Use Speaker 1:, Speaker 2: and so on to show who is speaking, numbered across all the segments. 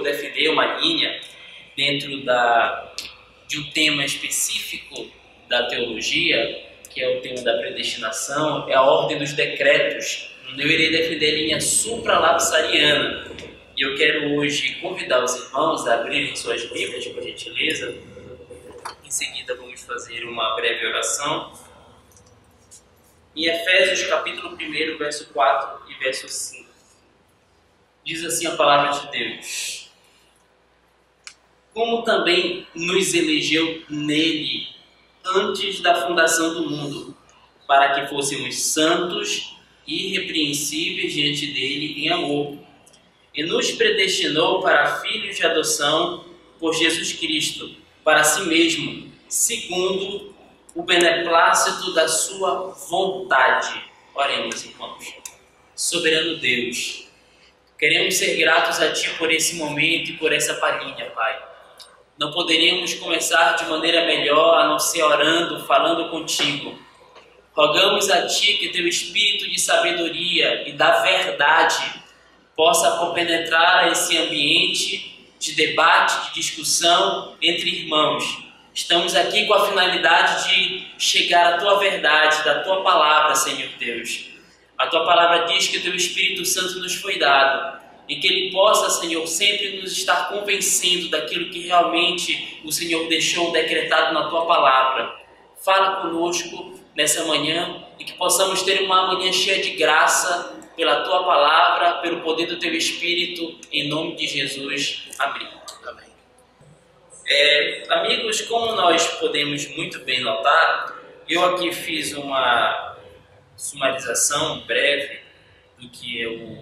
Speaker 1: defender uma linha dentro de um tema específico da teologia, que é o tema da predestinação, é a ordem dos decretos. Eu irei defender a linha supralapsariana. E eu quero hoje convidar os irmãos a abrirem suas Bíblias, por gentileza. Em seguida vamos fazer uma breve oração. Em Efésios capítulo 1, verso 4 e verso 5. Diz assim a palavra de Deus: como também nos elegeu nele antes da fundação do mundo, para que fôssemos santos e irrepreensíveis diante dele em amor, e nos predestinou para filhos de adoção por Jesus Cristo, para si mesmo, segundo o beneplácito da sua vontade. Oremos, irmãos. Soberano Deus, queremos ser gratos a Ti por esse momento e por essa palhinha, Pai. Não poderíamos começar de maneira melhor a não ser orando, falando contigo. Rogamos a Ti que Teu Espírito de sabedoria e da verdade possa compenetrar esse ambiente de debate, de discussão entre irmãos. Estamos aqui com a finalidade de chegar à Tua verdade, da Tua palavra, Senhor Deus. A Tua palavra diz que o Teu Espírito Santo nos foi dado e que Ele possa, Senhor, sempre nos estar convencendo daquilo que realmente o Senhor deixou decretado na Tua palavra. Fala conosco nessa manhã e que possamos ter uma manhã cheia de graça pela Tua palavra, pelo poder do Teu Espírito, em nome de Jesus. Amém. Amém. Amigos, como nós podemos muito bem notar, eu aqui fiz uma sumarização breve do que eu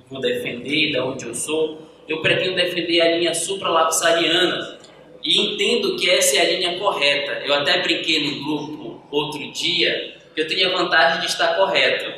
Speaker 1: vou defender, de onde eu sou. Eu pretendo defender a linha supralapsariana e entendo que essa é a linha correta. Eu até brinquei no grupo outro dia que eu tenho a vantagem de estar correto.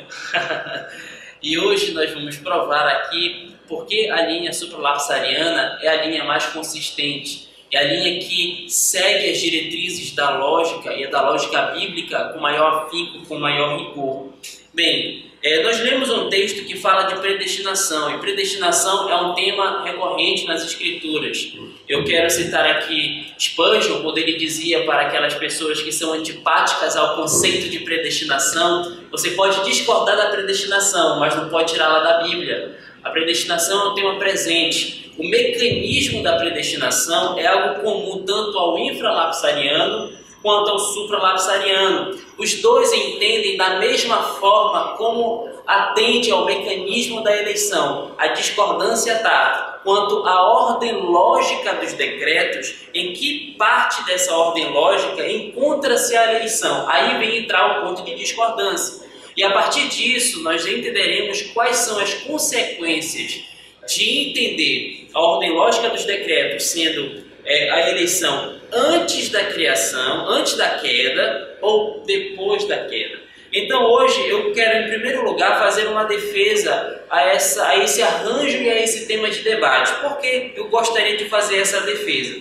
Speaker 1: E hoje nós vamos provar aqui porque a linha supralapsariana é a linha mais consistente, é a linha que segue as diretrizes da lógica e da lógica bíblica com maior afinco, com maior rigor. Bem, nós lemos um texto que fala de predestinação, e predestinação é um tema recorrente nas Escrituras. Eu quero citar aqui Spurgeon, quando ele dizia para aquelas pessoas que são antipáticas ao conceito de predestinação: você pode discordar da predestinação, mas não pode tirá-la da Bíblia. A predestinação é um tema presente. O mecanismo da predestinação é algo comum tanto ao infralapsariano quanto ao supralapsariano. Os dois entendem da mesma forma como atende ao mecanismo da eleição. A discordância está quanto à ordem lógica dos decretos, em que parte dessa ordem lógica encontra-se a eleição. Aí vem entrar o ponto de discordância. E a partir disso, nós entenderemos quais são as consequências de entender a ordem lógica dos decretos sendo a eleição antes da criação, antes da queda ou depois da queda. Então hoje eu quero em primeiro lugar fazer uma defesa a esse arranjo e a esse tema de debate. Por que eu gostaria de fazer essa defesa?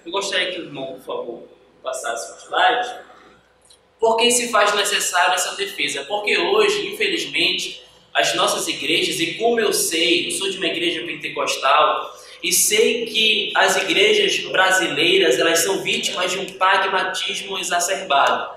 Speaker 1: Eu gostaria que o irmão, por favor, passasse os slides. Por que se faz necessário essa defesa? Porque hoje, infelizmente, as nossas igrejas, e como eu sei, eu sou de uma igreja pentecostal, e sei que as igrejas brasileiras elas são vítimas de um pragmatismo exacerbado.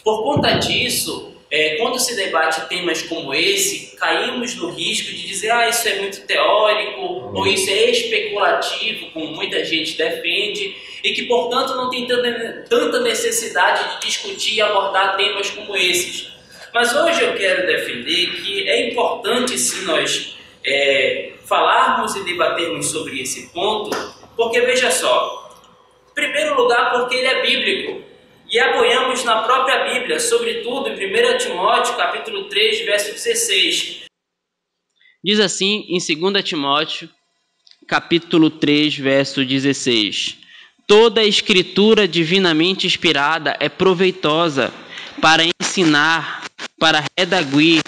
Speaker 1: Por conta disso, quando se debate temas como esse, caímos no risco de dizer isso é muito teórico, ou isso é especulativo, como muita gente defende, e que, portanto, não tem tanta necessidade de discutir e abordar temas como esses. Mas hoje eu quero defender que é importante, sim, nós falarmos e debatermos sobre esse ponto, porque, veja só, em primeiro lugar, porque ele é bíblico, e apoiamos na própria Bíblia, sobretudo em 1 Timóteo, capítulo 3, verso 16. Diz assim, em 2 Timóteo, capítulo 3, verso 16: toda a escritura divinamente inspirada é proveitosa para ensinar, para redarguir,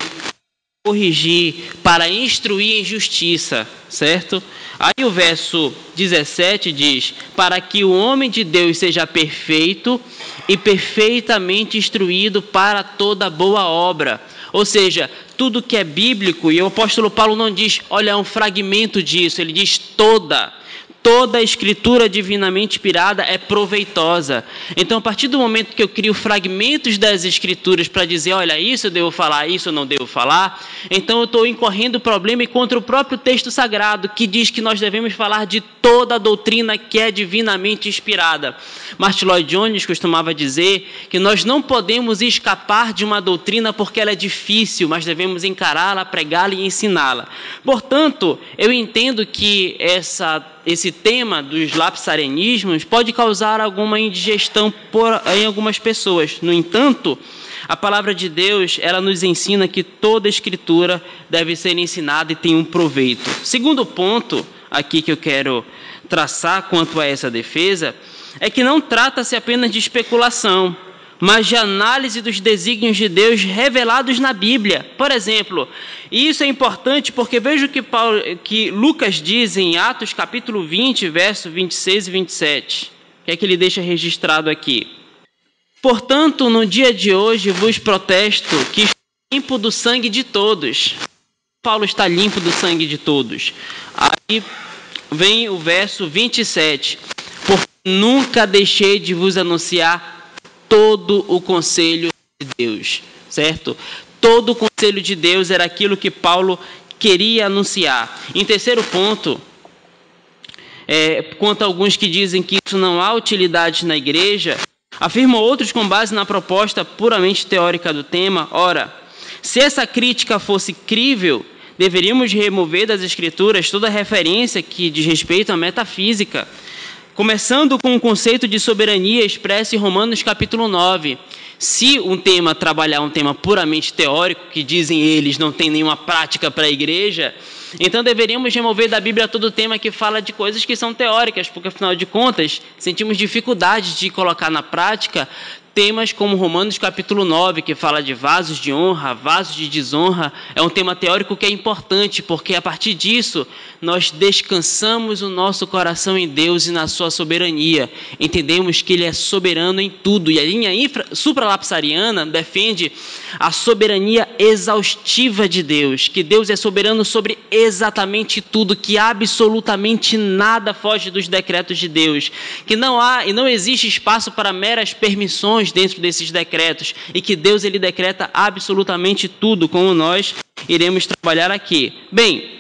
Speaker 1: corrigir, para instruir em justiça, certo? Aí o verso 17 diz: para que o homem de Deus seja perfeito e perfeitamente instruído para toda boa obra. Ou seja, tudo que é bíblico, e o apóstolo Paulo não diz, olha, é um fragmento disso, ele diz
Speaker 2: toda a escritura divinamente inspirada é proveitosa. Então, a partir do momento que eu crio fragmentos das escrituras para dizer, olha, isso eu devo falar, isso eu não devo falar, então eu estou incorrendo problema contra o próprio texto sagrado, que diz que nós devemos falar de toda a doutrina que é divinamente inspirada. Martin Lloyd Jones costumava dizer que nós não podemos escapar de uma doutrina porque ela é difícil, mas devemos encará-la, pregá-la e ensiná-la. Portanto, eu entendo que esse tema dos lapsarianismos pode causar alguma indigestão em algumas pessoas. No entanto, a palavra de Deus, ela nos ensina que toda a escritura deve ser ensinada e tem um proveito. Segundo ponto aqui que eu quero traçar quanto a essa defesa é que não trata-se apenas de especulação, mas de análise dos desígnios de Deus revelados na Bíblia. Por exemplo, e isso é importante porque veja o que Lucas diz em Atos capítulo 20, verso 26 e 27. O que é que ele deixa registrado aqui? Portanto, no dia de hoje vos protesto que estou limpo do sangue de todos. Paulo está limpo do sangue de todos. Aí vem o verso 27. Porque nunca deixei de vos anunciar todo o conselho de Deus, certo? Todo o conselho de Deus era aquilo que Paulo queria anunciar. Em terceiro ponto, quanto a alguns que dizem que isso não há utilidade na igreja, afirmam outros com base na proposta puramente teórica do tema. Ora, se essa crítica fosse crível, deveríamos remover das escrituras toda referência que diz respeito à metafísica, começando com o conceito de soberania expresso em Romanos capítulo 9. Se um tema trabalhar um tema puramente teórico, que dizem eles não tem nenhuma prática para a igreja, então deveríamos remover da Bíblia todo o tema que fala de coisas que são teóricas, porque afinal de contas sentimos dificuldade de colocar na prática temas como Romanos capítulo 9, que fala de vasos de honra, vasos de desonra. É um tema teórico que é importante, porque a partir disso nós descansamos o nosso coração em Deus e na sua soberania. Entendemos que Ele é soberano em tudo. E a linha supralapsariana defende a soberania exaustiva de Deus, que Deus é soberano sobre exatamente tudo, que absolutamente nada foge dos decretos de Deus, que não há e não existe espaço para meras permissões dentro desses decretos, e que Deus ele decreta absolutamente tudo, como nós iremos trabalhar aqui. Bem,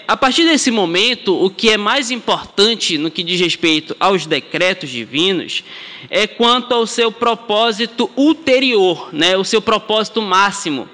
Speaker 2: a partir desse momento, o que é mais importante no que diz respeito aos decretos divinos é quanto ao seu propósito ulterior, né? O seu propósito máximo.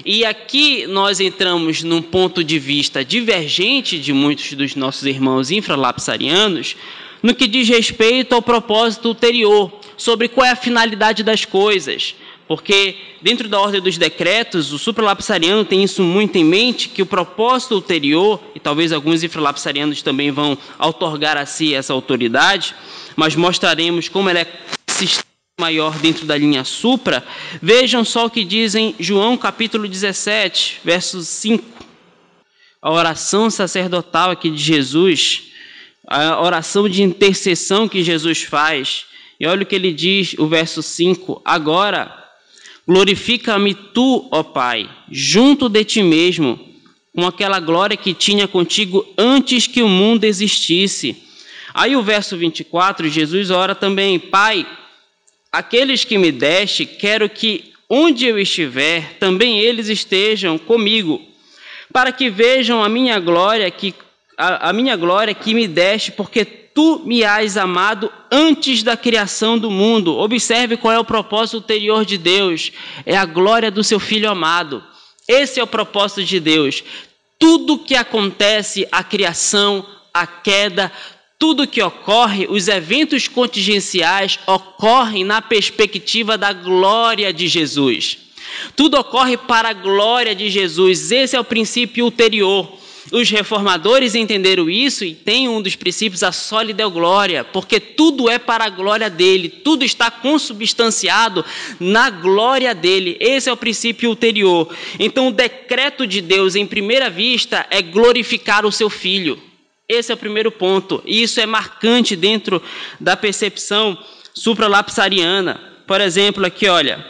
Speaker 2: E aqui nós entramos num ponto de vista divergente de muitos dos nossos irmãos infralapsarianos, no que diz respeito ao propósito ulterior, sobre qual é a finalidade das coisas. Porque dentro da ordem dos decretos, o supralapsariano tem isso muito em mente, que o propósito ulterior, e talvez alguns infralapsarianos também vão outorgar a si essa autoridade, mas mostraremos como ela é sistema maior dentro da linha supra. Vejam só o que diz em João capítulo 17, verso 5. A oração sacerdotal aqui de Jesus, a oração de intercessão que Jesus faz. E olha o que ele diz, o verso 5. Agora, glorifica-me tu, ó Pai, junto de ti mesmo, com aquela glória que tinha contigo antes que o mundo existisse. Aí o verso 24, Jesus ora também: Pai, aqueles que me deste, quero que onde eu estiver, também eles estejam comigo, para que vejam a minha glória que me deste, porque tu me has amado antes da criação do mundo. Observe qual é o propósito ulterior de Deus. É a glória do seu Filho amado. Esse é o propósito de Deus. Tudo que acontece, a criação, a queda, tudo que ocorre, os eventos contingenciais ocorrem na perspectiva da glória de Jesus. Tudo ocorre para a glória de Jesus. Esse é o princípio ulterior. Os reformadores entenderam isso e tem um dos princípios, a soli deo glória, porque tudo é para a glória dele, tudo está consubstanciado na glória dele. Esse é o princípio ulterior. Então o decreto de Deus, em primeira vista, é glorificar o seu Filho. Esse é o primeiro ponto, e isso é marcante dentro da percepção supralapsariana. Por exemplo, aqui olha,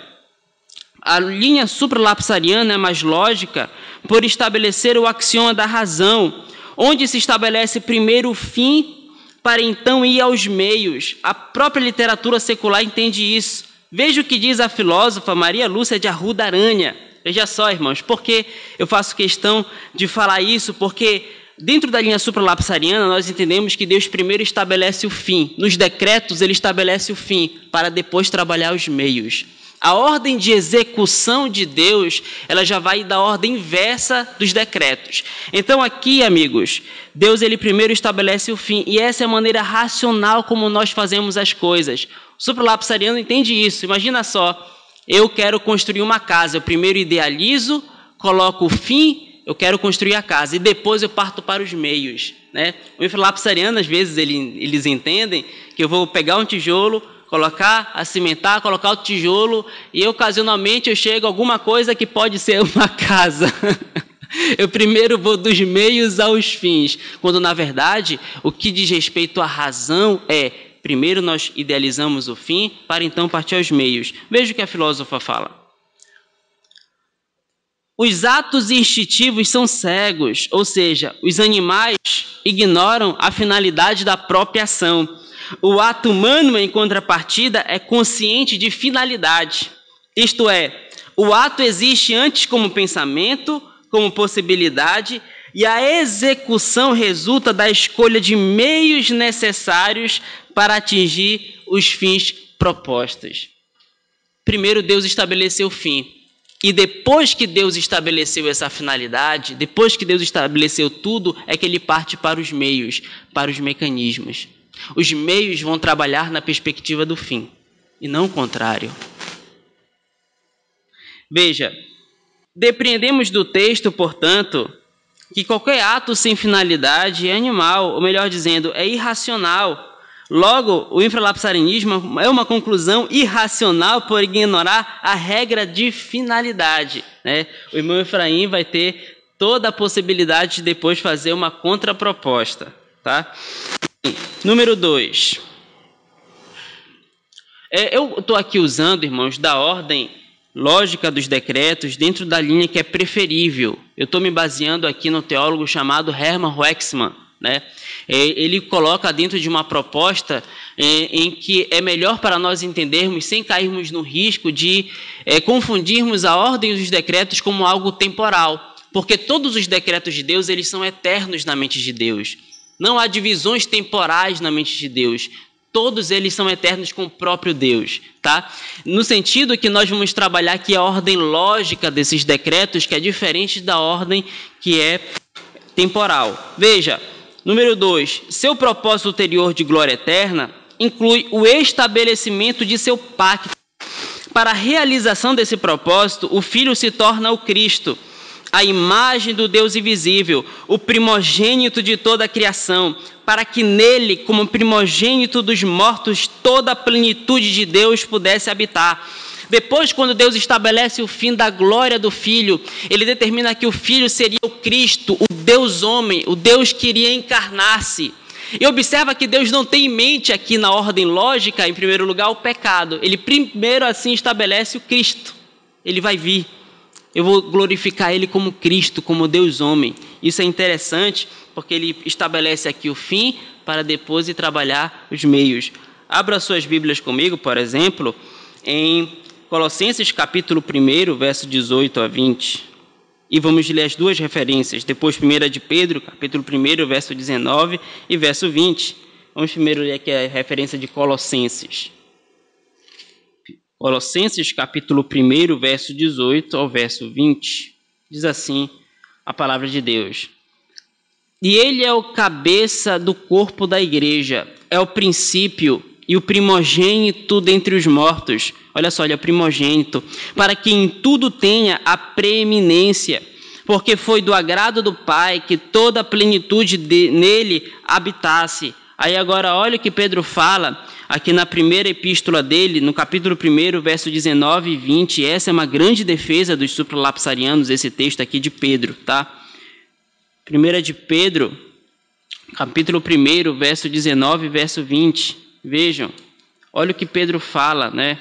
Speaker 2: a linha supralapsariana é mais lógica por estabelecer o axioma da razão, onde se estabelece primeiro o fim para então ir aos meios. A própria literatura secular entende isso. Veja o que diz a filósofa Maria Lúcia de Arruda Aranha. Veja só, irmãos, porque eu faço questão de falar isso, porque dentro da linha supralapsariana nós entendemos que Deus primeiro estabelece o fim. Nos decretos ele estabelece o fim, para depois trabalhar os meios. A ordem de execução de Deus, ela já vai da ordem inversa dos decretos. Então aqui, amigos, Deus ele primeiro estabelece o fim, e essa é a maneira racional como nós fazemos as coisas. O supralapsariano entende isso. Imagina só, eu quero construir uma casa, eu primeiro idealizo, coloco o fim, eu quero construir a casa, e depois eu parto para os meios, né? O infralapsariano, às vezes, eles entendem que eu vou pegar um tijolo, colocar, acimentar, colocar o tijolo, e ocasionalmente eu chego a alguma coisa que pode ser uma casa. Eu primeiro vou dos meios aos fins, quando na verdade o que diz respeito à razão é, primeiro nós idealizamos o fim, para então partir aos meios. Veja o que a filósofa fala. Os atos instintivos são cegos, ou seja, os animais ignoram a finalidade da própria ação. O ato humano, em contrapartida, é consciente de finalidade. Isto é, o ato existe antes como pensamento, como possibilidade, e a execução resulta da escolha de meios necessários para atingir os fins propostos. Primeiro, Deus estabeleceu o fim. E depois que Deus estabeleceu essa finalidade, depois que Deus estabeleceu tudo, é que ele parte para os meios, para os mecanismos. Os meios vão trabalhar na perspectiva do fim, e não o contrário. Veja, depreendemos do texto, portanto, que qualquer ato sem finalidade é animal, ou melhor dizendo, é irracional. Logo, o infralapsarianismo é uma conclusão irracional por ignorar a regra de finalidade, né? O irmão Efraim vai ter toda a possibilidade de depois fazer uma contraproposta, tá? Número 2. Eu estou aqui usando, irmãos, da ordem lógica dos decretos dentro da linha que é preferível. Eu estou me baseando aqui no teólogo chamado Hermann Wexman, né? Ele coloca dentro de uma proposta em que é melhor para nós entendermos, sem cairmos no risco de confundirmos a ordem dos decretos como algo temporal, porque todos os decretos de Deus eles são eternos na mente de Deus. Não há divisões temporais na mente de Deus. Todos eles são eternos com o próprio Deus, tá? No sentido que nós vamos trabalhar aqui a ordem lógica desses decretos, que é diferente da ordem que é temporal. Veja, número 2. Seu propósito ulterior de glória eterna inclui o estabelecimento de seu pacto. Para a realização desse propósito, o Filho se torna o Cristo, a imagem do Deus invisível, o primogênito de toda a criação, para que nele, como primogênito dos mortos, toda a plenitude de Deus pudesse habitar. Depois, quando Deus estabelece o fim da glória do Filho, ele determina que o Filho seria o Cristo, o Deus homem, o Deus que iria encarnar-se. E observa que Deus não tem em mente aqui na ordem lógica, em primeiro lugar, o pecado. Ele primeiro assim estabelece o Cristo. Ele vai vir. Eu vou glorificar ele como Cristo, como Deus homem. Isso é interessante, porque ele estabelece aqui o fim para depois ir trabalhar os meios. Abra suas Bíblias comigo, por exemplo, em Colossenses capítulo 1, verso 18 a 20. E vamos ler as duas referências. Depois, 1 de Pedro, capítulo 1, verso 19 e verso 20. Vamos primeiro ler aqui a referência de Colossenses. Colossenses capítulo 1, verso 18 ao verso 20. Diz assim a palavra de Deus. E ele é o cabeça do corpo da igreja, é o princípio e o primogênito dentre os mortos. Olha só, ele é o primogênito, para que em tudo tenha a preeminência, porque foi do agrado do Pai que toda a plenitude nele habitasse. Aí agora olha o que Pedro fala aqui na primeira epístola dele, no capítulo 1, verso 19 e 20. Essa é uma grande defesa dos supralapsarianos, esse texto aqui de Pedro, tá? 1 de Pedro, capítulo 1, verso 19 e verso 20. Vejam, olha o que Pedro fala, né?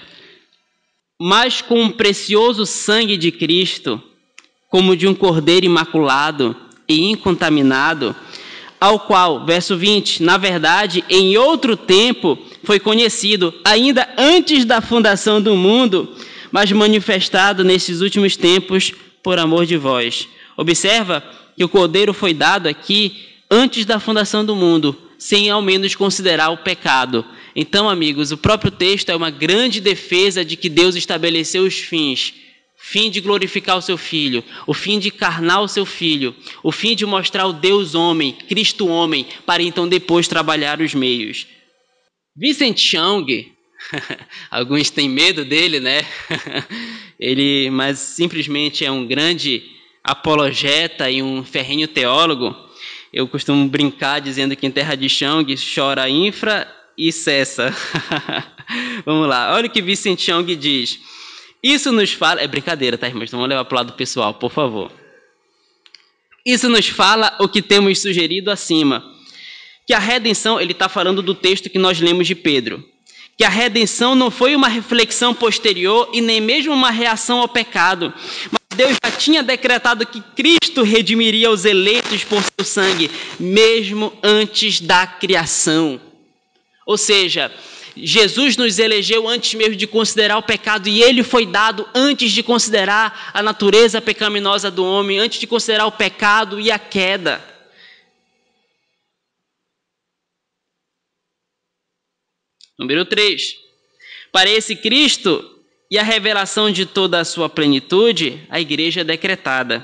Speaker 2: Mas com o precioso sangue de Cristo, como de um cordeiro imaculado e incontaminado, ao qual, verso 20, na verdade, em outro tempo foi conhecido, ainda antes da fundação do mundo, mas manifestado nesses últimos tempos por amor de vós. Observa que o Cordeiro foi dado aqui antes da fundação do mundo, sem ao menos considerar o pecado. Então, amigos, o próprio texto é uma grande defesa de que Deus estabeleceu os fins. Fim de glorificar o seu Filho, o fim de encarnar o seu Filho, o fim de mostrar o Deus homem, Cristo homem, para então depois trabalhar os meios. Vincent Young, alguns têm medo dele, né? Mas simplesmente é um grande apologeta e um ferrenho teólogo. Eu costumo brincar dizendo que em terra de Young chora infra e cessa. Vamos lá, olha o que Vincent Young diz. Isso nos fala... É brincadeira, tá, irmãos? Então vamos levar para o lado pessoal, por favor. Isso nos fala o que temos sugerido acima. Que a redenção... Ele está falando do texto que nós lemos de Pedro. Que a redenção não foi uma reflexão posterior e nem mesmo uma reação ao pecado. Mas Deus já tinha decretado que Cristo redimiria os eleitos por seu sangue, mesmo antes da criação. Ou seja... Jesus nos elegeu antes mesmo de considerar o pecado e ele foi dado antes de considerar a natureza pecaminosa do homem, antes de considerar o pecado e a queda. Número 3. Para esse Cristo e a revelação de toda a sua plenitude, a igreja é decretada.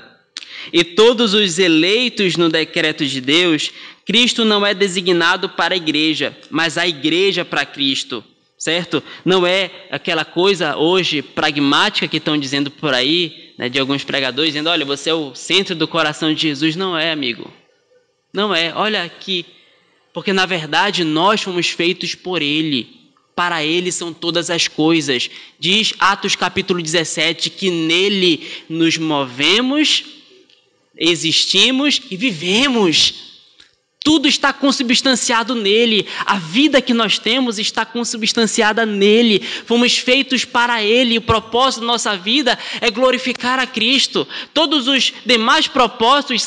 Speaker 2: E todos os eleitos no decreto de Deus, Cristo não é designado para a igreja, mas a igreja para Cristo, certo? Não é aquela coisa hoje pragmática que estão dizendo por aí, né, de alguns pregadores, dizendo, olha, você é o centro do coração de Jesus. Não é, amigo. Não é. Olha aqui. Porque, na verdade, nós fomos feitos por Ele. Para Ele são todas as coisas. Diz Atos capítulo 17 que nele nos movemos, existimos e vivemos. Tudo está consubstanciado nele. A vida que nós temos está consubstanciada nele. Fomos feitos para ele. O propósito da nossa vida é glorificar a Cristo. Todos os demais propósitos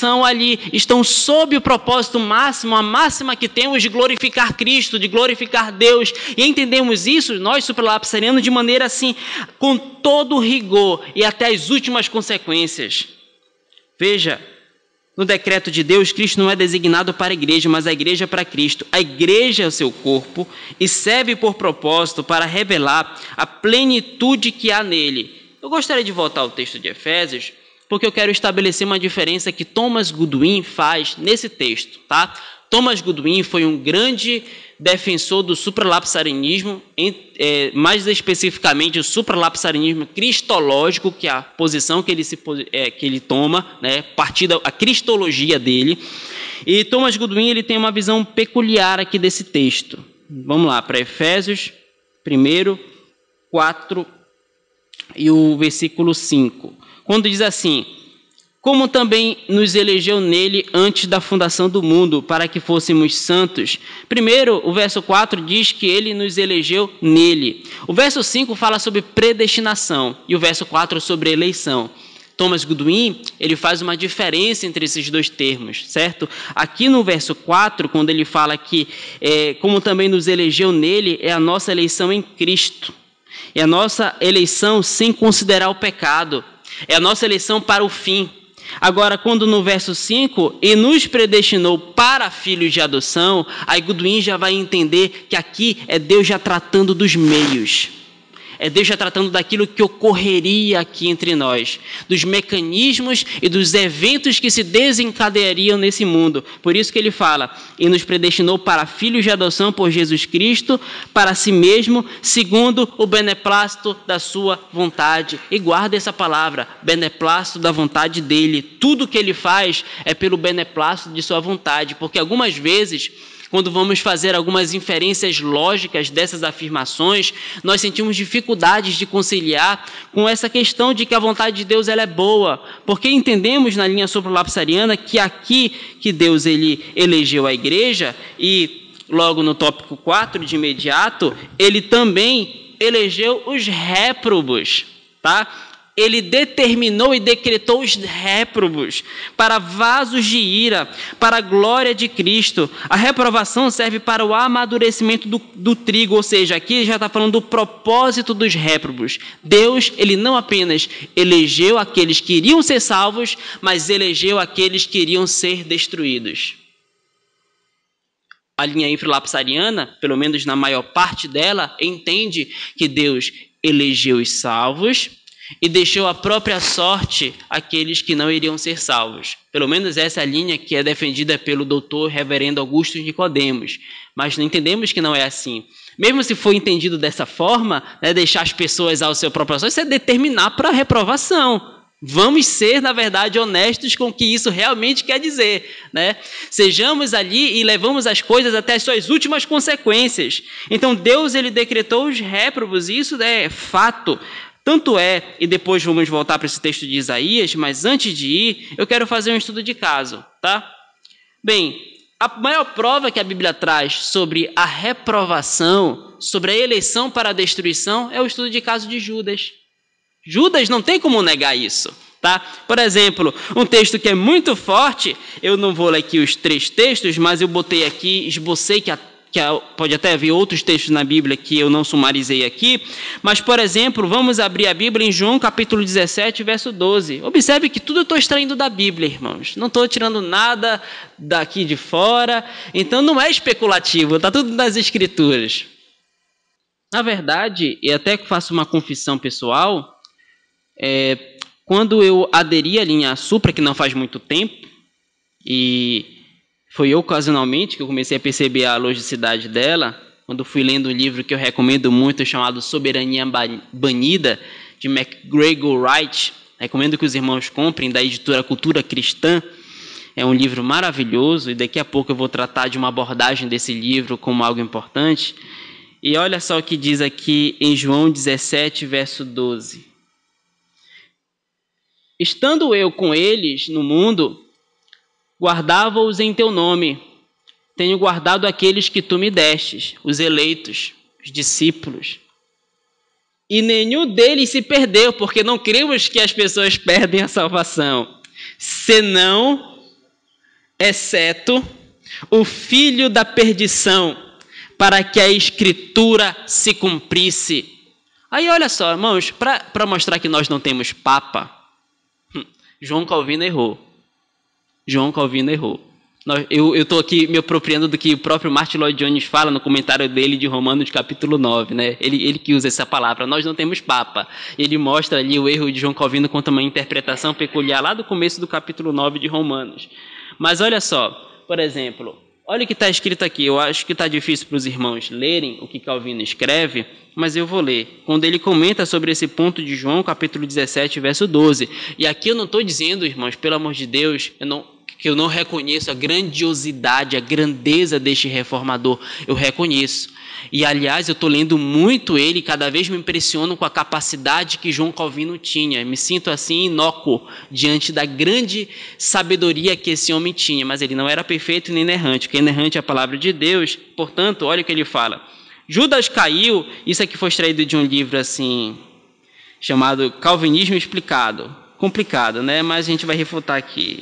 Speaker 2: estão sob o propósito máximo, a máxima que temos de glorificar Cristo, de glorificar Deus. E entendemos isso, nós supralapsarianos, de maneira assim, com todo rigor e até as últimas consequências. Veja, no decreto de Deus, Cristo não é designado para a igreja, mas a igreja para Cristo. A igreja é o seu corpo e serve por propósito para revelar a plenitude que há nele. Eu gostaria de voltar ao texto de Efésios, porque eu quero estabelecer uma diferença que Thomas Goodwin faz nesse texto, tá? Thomas Goodwin foi um grande defensor do supralapsarianismo, mais especificamente o supralapsarianismo cristológico, que é a posição que ele toma, né, partida a cristologia dele. E Thomas Goodwin ele tem uma visão peculiar aqui desse texto. Vamos lá, para Efésios 1, 4 e o versículo 5. Quando diz assim: como também nos elegeu nele antes da fundação do mundo, para que fôssemos santos. Primeiro, o verso 4 diz que ele nos elegeu nele. O verso 5 fala sobre predestinação e o verso 4 sobre eleição. Thomas Goodwin, ele faz uma diferença entre esses dois termos, certo? Aqui no verso 4, quando ele fala que como também nos elegeu nele, é a nossa eleição em Cristo. É a nossa eleição sem considerar o pecado. É a nossa eleição para o fim. Agora, quando no verso 5, e nos predestinou para filhos de adoção, aí Goodwin já vai entender que aqui é Deus já tratando dos meios. É Deus já tratando daquilo que ocorreria aqui entre nós, dos mecanismos e dos eventos que se desencadeariam nesse mundo. Por isso que ele fala, e nos predestinou para filhos de adoção por Jesus Cristo, para si mesmo, segundo o beneplácito da sua vontade. E guarda essa palavra, beneplácito da vontade dele. Tudo que ele faz é pelo beneplácito de sua vontade, porque algumas vezes, quando vamos fazer algumas inferências lógicas dessas afirmações, nós sentimos dificuldades de conciliar com essa questão de que a vontade de Deus ela é boa, porque entendemos na linha supralapsariana que aqui que Deus ele elegeu a igreja e logo no tópico 4 de imediato, ele também elegeu os réprobos, tá? ele determinou e decretou os réprobos para vasos de ira, para a glória de Cristo. A reprovação serve para o amadurecimento do trigo, ou seja, aqui já está falando do propósito dos réprobos. Deus, ele não apenas elegeu aqueles que iriam ser salvos, mas elegeu aqueles que iriam ser destruídos. A linha infralapsariana, pelo menos na maior parte dela, entende que Deus elegeu os salvos e deixou a própria sorte àqueles que não iriam ser salvos. Pelo menos essa é a linha que é defendida pelo doutor reverendo Augusto Nicodemos. Mas não entendemos que não é assim. Mesmo se for entendido dessa forma, né, deixar as pessoas ao seu próprio sorte, isso é determinar para a reprovação. Vamos ser, na verdade, honestos com o que isso realmente quer dizer, né? Sejamos ali e levamos as coisas até as suas últimas consequências. Então, Deus, ele decretou os réprobos, e isso é fato. Tanto é, e depois vamos voltar para esse texto de Isaías, mas antes de ir, eu quero fazer um estudo de caso, tá? Bem, a maior prova que a Bíblia traz sobre a reprovação, sobre a eleição para a destruição, é o estudo de caso de Judas. Judas não tem como negar isso, tá? Por exemplo, um texto que é muito forte, eu não vou ler aqui os 3 textos, mas eu botei aqui, esbocei que pode até haver outros textos na Bíblia que eu não sumarizei aqui, mas, por exemplo, vamos abrir a Bíblia em João capítulo 17, verso 12. Observe que tudo eu estou extraindo da Bíblia, irmãos. Não estou tirando nada daqui de fora, então não é especulativo, está tudo nas Escrituras. Na verdade, e até faço uma confissão pessoal, quando eu aderi à linha Supra, que não faz muito tempo, e foi ocasionalmente que eu comecei a perceber a logicidade dela, quando fui lendo um livro que eu recomendo muito, chamado Soberania Banida, de MacGregor Wright. Recomendo que os irmãos comprem, da editora Cultura Cristã. É um livro maravilhoso, e daqui a pouco eu vou tratar de uma abordagem desse livro como algo importante. E olha só o que diz aqui em João 17, verso 12. Estando eu com eles no mundo, guardava-os em teu nome. Tenho guardado aqueles que tu me destes, os eleitos, os discípulos. E nenhum deles se perdeu, porque não cremos que as pessoas perdem a salvação, senão, exceto, o filho da perdição, para que a Escritura se cumprisse. Aí olha só, irmãos, para mostrar que nós não temos papa, João Calvino errou. João Calvino errou. Eu estou aqui me apropriando do que o próprio Martin Lloyd Jones fala no comentário dele de Romanos capítulo 9, né? Ele que usa essa palavra, nós não temos papa. Ele mostra ali o erro de João Calvino quanto a uma interpretação peculiar lá do começo do capítulo 9 de Romanos. Mas olha só, por exemplo, olha o que está escrito aqui. Eu acho que está difícil para os irmãos lerem o que Calvino escreve, mas eu vou ler. Quando ele comenta sobre esse ponto de João, capítulo 17, verso 12. E aqui eu não estou dizendo, irmãos, pelo amor de Deus, que eu não reconheço a grandiosidade, a grandeza deste reformador. Eu reconheço. E, aliás, eu estou lendo muito ele, cada vez me impressiono com a capacidade que João Calvino tinha. Me sinto assim inócuo diante da grande sabedoria que esse homem tinha. Mas ele não era perfeito nem inerrante, porque inerrante é a palavra de Deus. Portanto, olha o que ele fala. Judas caiu, isso aqui foi extraído de um livro assim, chamado Calvinismo Explicado. Complicado, né? Mas a gente vai refutar aqui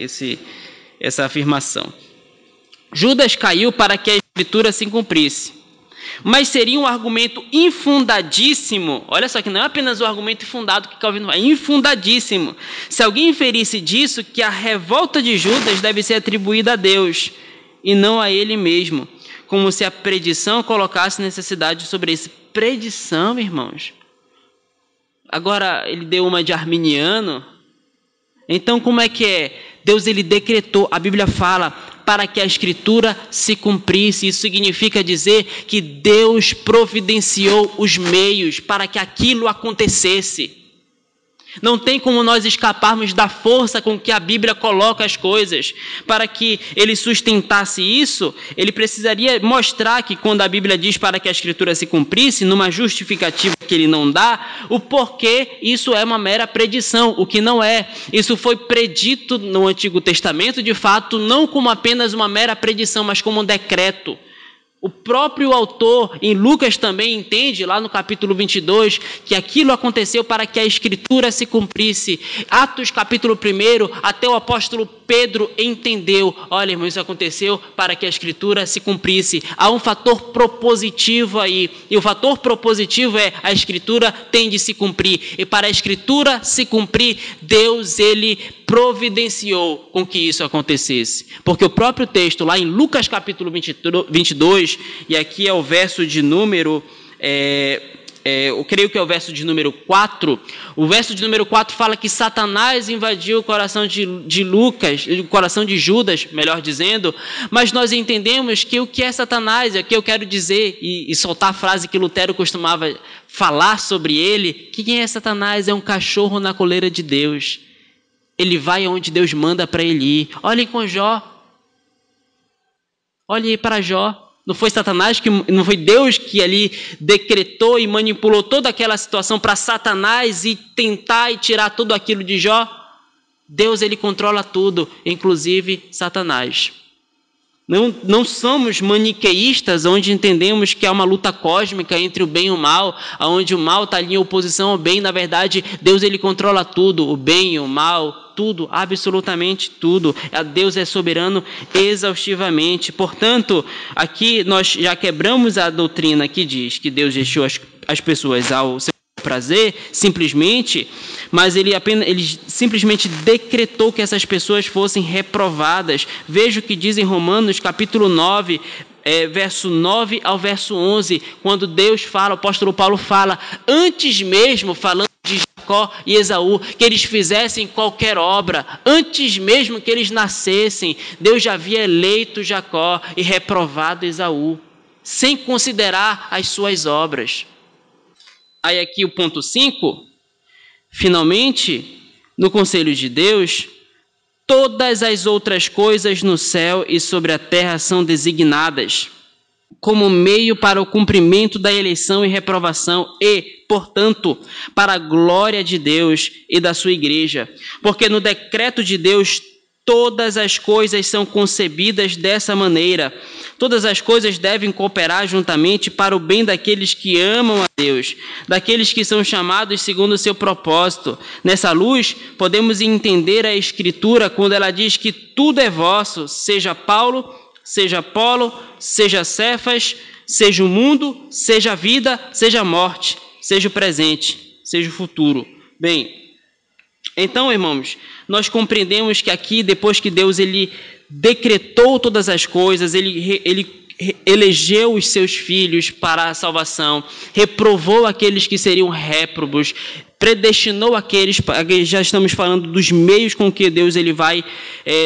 Speaker 2: essa afirmação. Judas caiu para que a Escritura se cumprisse. Mas seria um argumento infundadíssimo. Olha só que não é apenas um argumento infundado que Calvino fala, é infundadíssimo. Se alguém inferisse disso que a revolta de Judas deve ser atribuída a Deus e não a ele mesmo, como se a predição colocasse necessidade sobre isso. Predição, irmãos. Agora ele deu uma de arminiano. Então como é que é? Deus ele decretou, a Bíblia fala, para que a Escritura se cumprisse. Isso significa dizer que Deus providenciou os meios para que aquilo acontecesse. Não tem como nós escaparmos da força com que a Bíblia coloca as coisas. Para que ele sustentasse isso, ele precisaria mostrar que quando a Bíblia diz para que a Escritura se cumprisse, numa justificativa que ele não dá, o porquê isso é uma mera predição, o que não é. Isso foi predito no Antigo Testamento, de fato, não como apenas uma mera predição, mas como um decreto. O próprio autor, em Lucas também entende, lá no capítulo 22, que aquilo aconteceu para que a Escritura se cumprisse. Atos capítulo 1, até o apóstolo Pedro entendeu. Olha, irmão, isso aconteceu para que a Escritura se cumprisse. Há um fator propositivo aí. E o fator propositivo é a Escritura tem de se cumprir. E para a Escritura se cumprir, Deus, ele providenciou com que isso acontecesse. Porque o próprio texto, lá em Lucas capítulo 22, e aqui é o verso de número... eu creio que é o verso de número 4. O verso de número 4 fala que Satanás invadiu o coração de Lucas, o coração de Judas, melhor dizendo, mas nós entendemos que o que é Satanás, aqui eu quero dizer, e soltar a frase que Lutero costumava falar sobre ele, que quem é Satanás é um cachorro na coleira de Deus. Ele vai onde Deus manda para ele ir. Olhem com Jó. Olhem para Jó. Não foi Satanás, não foi Deus que ali decretou e manipulou toda aquela situação para Satanás e tentar e tirar tudo aquilo de Jó? Deus, ele controla tudo, inclusive Satanás. Não somos maniqueístas, onde entendemos que há uma luta cósmica entre o bem e o mal, onde o mal está ali em oposição ao bem. Na verdade, Deus, ele controla tudo, o bem e o mal, tudo, absolutamente tudo. Deus é soberano exaustivamente. Portanto, aqui nós já quebramos a doutrina que diz que Deus deixou as pessoas ao seu prazer, simplesmente, mas ele simplesmente decretou que essas pessoas fossem reprovadas. Veja o que diz em Romanos capítulo 9, verso 9 ao verso 11, quando Deus fala, o apóstolo Paulo fala, antes mesmo, falando de Jacó e Esaú, que eles fizessem qualquer obra, antes mesmo que eles nascessem, Deus já havia eleito Jacó e reprovado Esaú, sem considerar as suas obras. Aí aqui o ponto 5, finalmente, no conselho de Deus, todas as outras coisas no céu e sobre a terra são designadas como meio para o cumprimento da eleição e reprovação e, portanto, para a glória de Deus e da sua igreja. Porque no decreto de Deus, todas as coisas são concebidas dessa maneira. Todas as coisas devem cooperar juntamente para o bem daqueles que amam a Deus, daqueles que são chamados segundo o seu propósito. Nessa luz, podemos entender a Escritura quando ela diz que tudo é vosso, seja Paulo, seja Apolo, seja Cefas, seja o mundo, seja a vida, seja a morte, seja o presente, seja o futuro. Bem, então, irmãos, nós compreendemos que aqui, depois que Deus ele decretou todas as coisas, ele elegeu os seus filhos para a salvação, reprovou aqueles que seriam réprobos, predestinou aqueles, já estamos falando dos meios com que Deus ele vai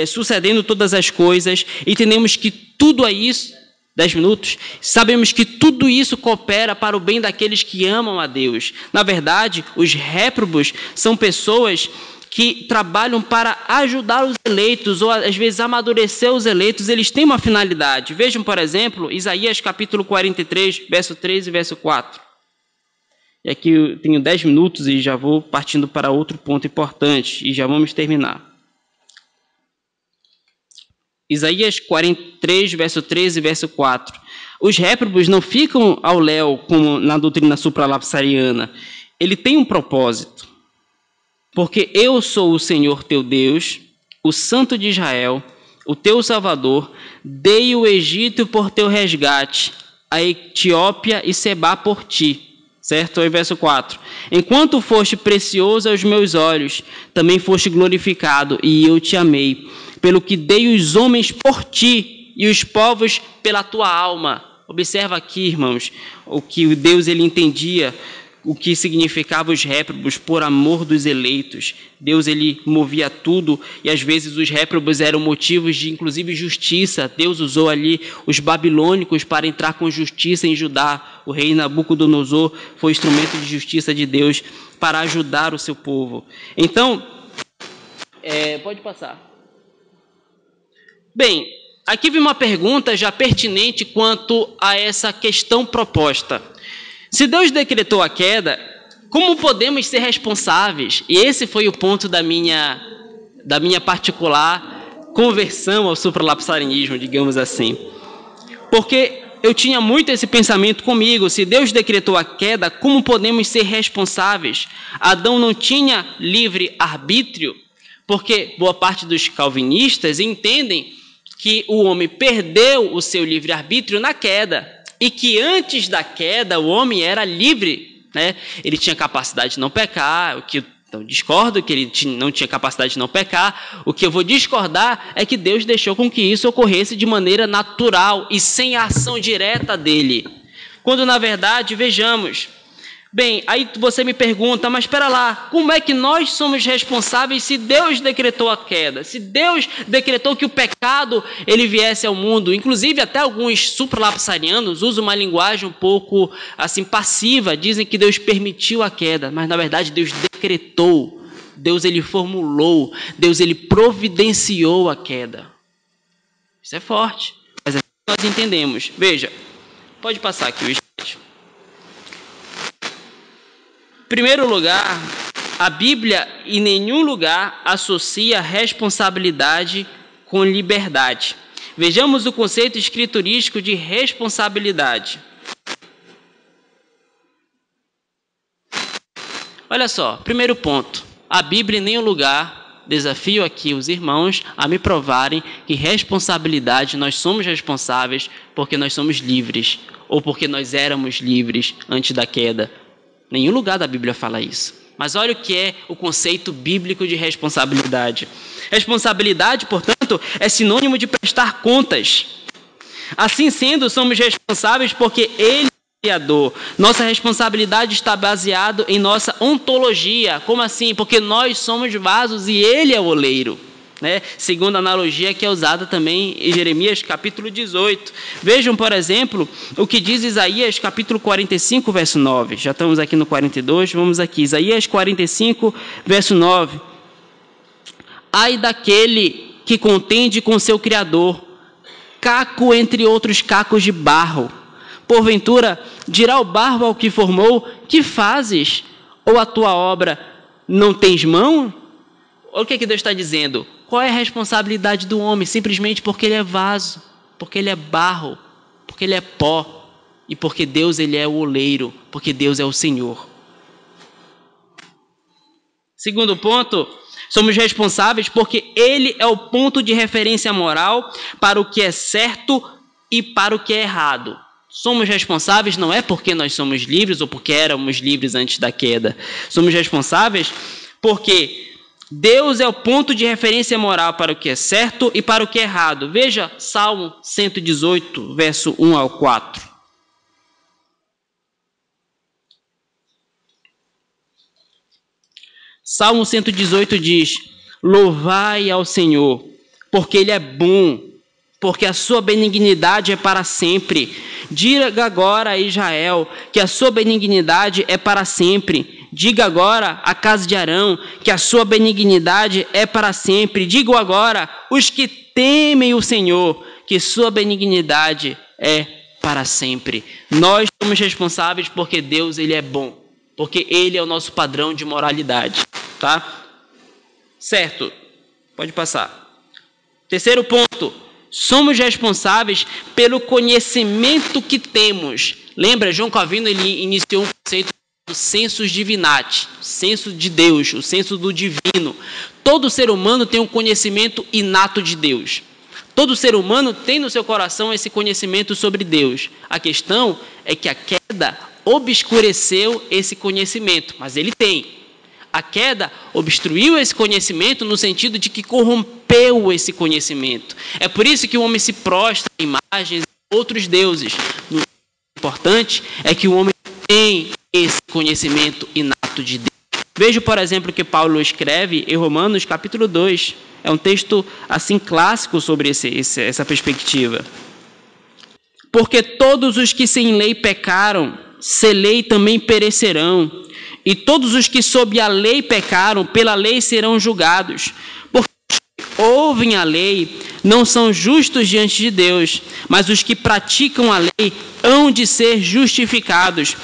Speaker 2: sucedendo todas as coisas, entendemos que tudo é isso, 10 minutos, sabemos que tudo isso coopera para o bem daqueles que amam a Deus. Na verdade, os réprobos são pessoas que trabalham para ajudar os eleitos, ou às vezes amadurecer os eleitos, eles têm uma finalidade. Vejam, por exemplo, Isaías capítulo 43, verso 3 e verso 4. E aqui eu tenho 10 minutos e já vou partindo para outro ponto importante, e já vamos terminar. Isaías 43, verso 13 e verso 4. Os réprobos não ficam ao léu, como na doutrina supralapsariana. Ele tem um propósito. Porque eu sou o Senhor teu Deus, o Santo de Israel, o teu Salvador, dei o Egito por teu resgate, a Etiópia e Sebá por ti. Certo? Aí verso 4. Enquanto foste precioso aos meus olhos, também foste glorificado, e eu te amei, pelo que dei os homens por ti, e os povos pela tua alma. Observa aqui, irmãos, o que Deus ele entendia, o que significava os réprobos por amor dos eleitos. Deus ele movia tudo e às vezes os réprobos eram motivos de inclusive justiça. Deus usou ali os babilônicos para entrar com justiça em Judá. O rei Nabucodonosor foi instrumento de justiça de Deus para ajudar o seu povo. Então, pode passar. Bem, aqui vem uma pergunta já pertinente quanto a essa questão proposta. Se Deus decretou a queda, como podemos ser responsáveis? E esse foi o ponto da minha particular conversão ao supralapsarianismo, digamos assim. Porque eu tinha muito esse pensamento comigo. Se Deus decretou a queda, como podemos ser responsáveis? Adão não tinha livre arbítrio, porque boa parte dos calvinistas entendem que o homem perdeu o seu livre arbítrio na queda e que antes da queda o homem era livre, né? Ele tinha capacidade de não pecar, o que então, discordo que ele não tinha capacidade de não pecar. O que eu vou discordar é que Deus deixou com que isso ocorresse de maneira natural e sem a ação direta dele. Quando, na verdade, vejamos... Bem, aí você me pergunta, mas espera lá, como é que nós somos responsáveis se Deus decretou a queda? Se Deus decretou que o pecado ele viesse ao mundo? Inclusive, até alguns supralapsarianos usam uma linguagem um pouco assim passiva, dizem que Deus permitiu a queda, mas na verdade Deus decretou, Deus ele formulou, Deus ele providenciou a queda. Isso é forte, mas é assim que nós entendemos. Veja, pode passar aqui o slide. Em primeiro lugar, a Bíblia em nenhum lugar associa responsabilidade com liberdade. Vejamos o conceito escriturístico de responsabilidade. Olha só, primeiro ponto. A Bíblia em nenhum lugar, desafio aqui os irmãos a me provarem que responsabilidade, nós somos responsáveis porque nós somos livres ou porque nós éramos livres antes da queda. Nenhum lugar da Bíblia fala isso. Mas olha o que é o conceito bíblico de responsabilidade. Responsabilidade, portanto, é sinônimo de prestar contas. Assim sendo, somos responsáveis porque Ele é o Criador. Nossa responsabilidade está baseada em nossa ontologia. Como assim? Porque nós somos vasos e Ele é o oleiro. Né? Segundo a analogia que é usada também em Jeremias capítulo 18. Vejam, por exemplo, o que diz Isaías capítulo 45, verso 9. Já estamos aqui no 42, vamos aqui. Isaías 45, verso 9. Ai daquele que contende com seu Criador, caco entre outros cacos de barro. Porventura, dirá o barro ao que formou, que fazes? Ou a tua obra não tens mão? Olha o que Deus está dizendo. Qual é a responsabilidade do homem? Simplesmente porque ele é vaso, porque ele é barro, porque ele é pó e porque Deus ele é o oleiro, porque Deus é o Senhor. Segundo ponto, somos responsáveis porque Ele é o ponto de referência moral para o que é certo e para o que é errado. Somos responsáveis não é porque nós somos livres ou porque éramos livres antes da queda. Somos responsáveis porque Deus é o ponto de referência moral para o que é certo e para o que é errado. Veja Salmo 118, verso 1 ao 4. Salmo 118 diz: louvai ao Senhor, porque Ele é bom, porque a sua benignidade é para sempre. Diga agora a Israel que a sua benignidade é para sempre. Diga agora à casa de Arão que a sua benignidade é para sempre. Digo agora os que temem o Senhor que sua benignidade é para sempre. Nós somos responsáveis porque Deus ele é bom, porque Ele é o nosso padrão de moralidade, tá? Certo? Pode passar. Terceiro ponto. Somos responsáveis pelo conhecimento que temos. Lembra, João Calvino ele iniciou um conceito do sensus divinati, o senso de Deus, o senso do divino. Todo ser humano tem um conhecimento inato de Deus. Todo ser humano tem no seu coração esse conhecimento sobre Deus. A questão é que a queda obscureceu esse conhecimento, mas ele tem. A queda obstruiu esse conhecimento no sentido de que corrompeu esse conhecimento. É por isso que o homem se prostra a imagens de outros deuses. O importante é que o homem tem esse conhecimento inato de Deus. Veja, por exemplo, o que Paulo escreve em Romanos capítulo 2. É um texto assim clássico sobre essa perspectiva. Porque todos os que sem lei pecaram, sem lei também perecerão. E todos os que sob a lei pecaram, pela lei serão julgados. Porque os que ouvem a lei não são justos diante de Deus, mas os que praticam a lei hão de ser justificados.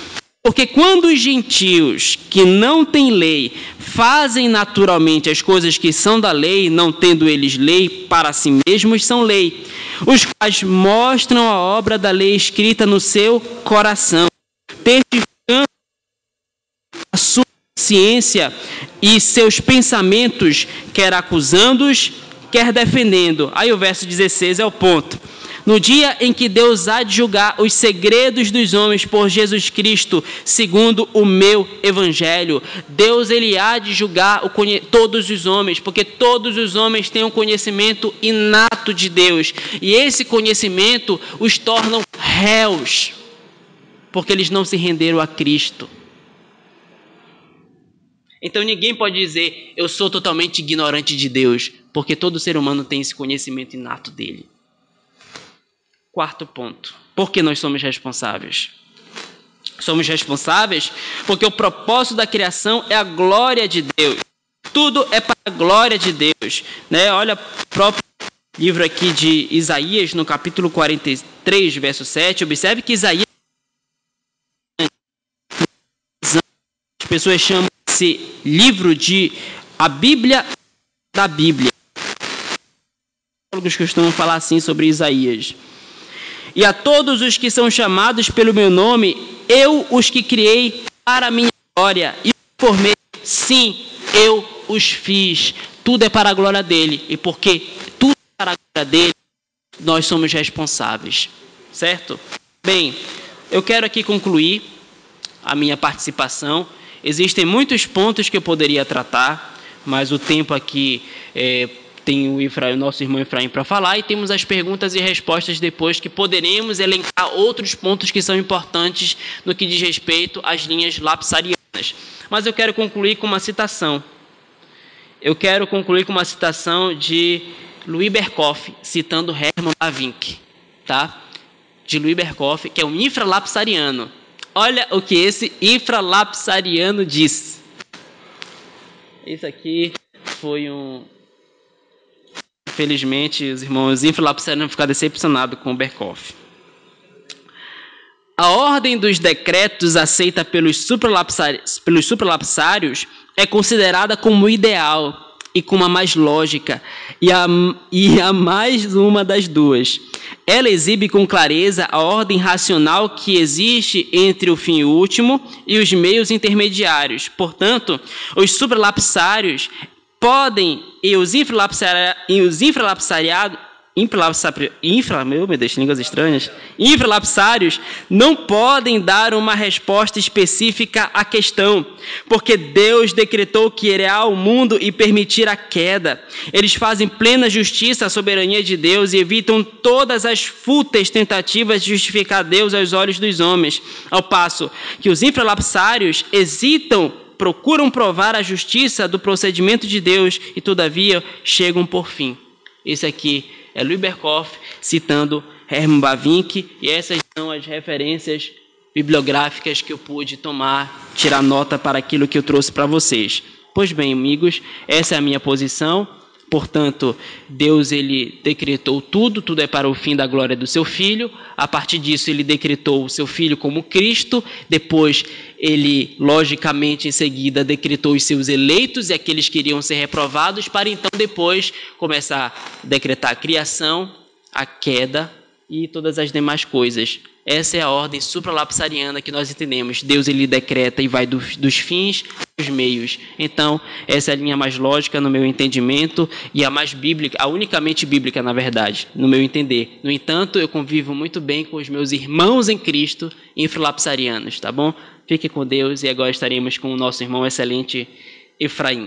Speaker 2: Porque quando os gentios que não têm lei fazem naturalmente as coisas que são da lei, não tendo eles lei para si mesmos, são lei, os quais mostram a obra da lei escrita no seu coração, testificando a sua ciência e seus pensamentos, quer acusando-os, quer defendendo. Aí o verso 16 é o ponto. No dia em que Deus há de julgar os segredos dos homens por Jesus Cristo, segundo o meu evangelho, Deus ele há de julgar todos os homens, porque todos os homens têm um conhecimento inato de Deus, e esse conhecimento os torna réus, porque eles não se renderam a Cristo. Então ninguém pode dizer, eu sou totalmente ignorante de Deus, porque todo ser humano tem esse conhecimento inato dele. Quarto ponto, por que nós somos responsáveis? Somos responsáveis porque o propósito da criação é a glória de Deus. Tudo é para a glória de Deus, né? Olha o próprio livro aqui de Isaías, no capítulo 43, verso 7. Observe que Isaías, as pessoas chamam esse livro de a Bíblia da Bíblia. Os costumam falar assim sobre Isaías. E a todos os que são chamados pelo meu nome, eu os que criei para a minha glória e formei, sim, eu os fiz. Tudo é para a glória dele. E porque tudo é para a glória dele, nós somos responsáveis. Certo? Bem, eu quero aqui concluir a minha participação. Existem muitos pontos que eu poderia tratar, mas o tempo aqui tem o nosso irmão Efraim para falar, e temos as perguntas e respostas depois, que poderemos elencar outros pontos que são importantes no que diz respeito às linhas lapsarianas. Mas eu quero concluir com uma citação. Eu quero concluir com uma citação de Louis Berkhoff, citando Hermann Bavinck, tá? De Louis Berkhoff, que é um infralapsariano. Olha o que esse infralapsariano diz. Isso aqui foi Infelizmente, os irmãos infralapsarianos vão ficar decepcionados com o Berkhoff. A ordem dos decretos aceita pelos supralapsários é considerada como ideal e como a mais lógica e a mais uma das duas. Ela exibe com clareza a ordem racional que existe entre o fim último e os meios intermediários. Portanto, os supralapsários podem, e os infralapsários não podem dar uma resposta específica à questão, porque Deus decretou que irá ao mundo e permitir a queda. Eles fazem plena justiça à soberania de Deus e evitam todas as fúteis tentativas de justificar Deus aos olhos dos homens, ao passo que os infralapsários procuram provar a justiça do procedimento de Deus e, todavia, chegam por fim. Esse aqui é Louis Berkhoff citando Hermann Bavinck, e essas são as referências bibliográficas que eu pude tirar nota para aquilo que eu trouxe para vocês. Pois bem, amigos, essa é a minha posição. Portanto, Deus ele decretou tudo é para o fim da glória do seu Filho. A partir disso, ele decretou o seu Filho como Cristo. Depois, ele, logicamente, em seguida, decretou os seus eleitos e aqueles que iriam ser reprovados, para então, depois, começar a decretar a criação, a queda e todas as demais coisas. Essa é a ordem supralapsariana que nós entendemos. Deus ele decreta e vai dos fins aos meios. Então, essa é a linha mais lógica no meu entendimento e a mais bíblica, a unicamente bíblica, na verdade, no meu entender. No entanto, eu convivo muito bem com os meus irmãos em Cristo infralapsarianos, tá bom? Fique com Deus, e agora estaremos com o nosso irmão excelente Efraim.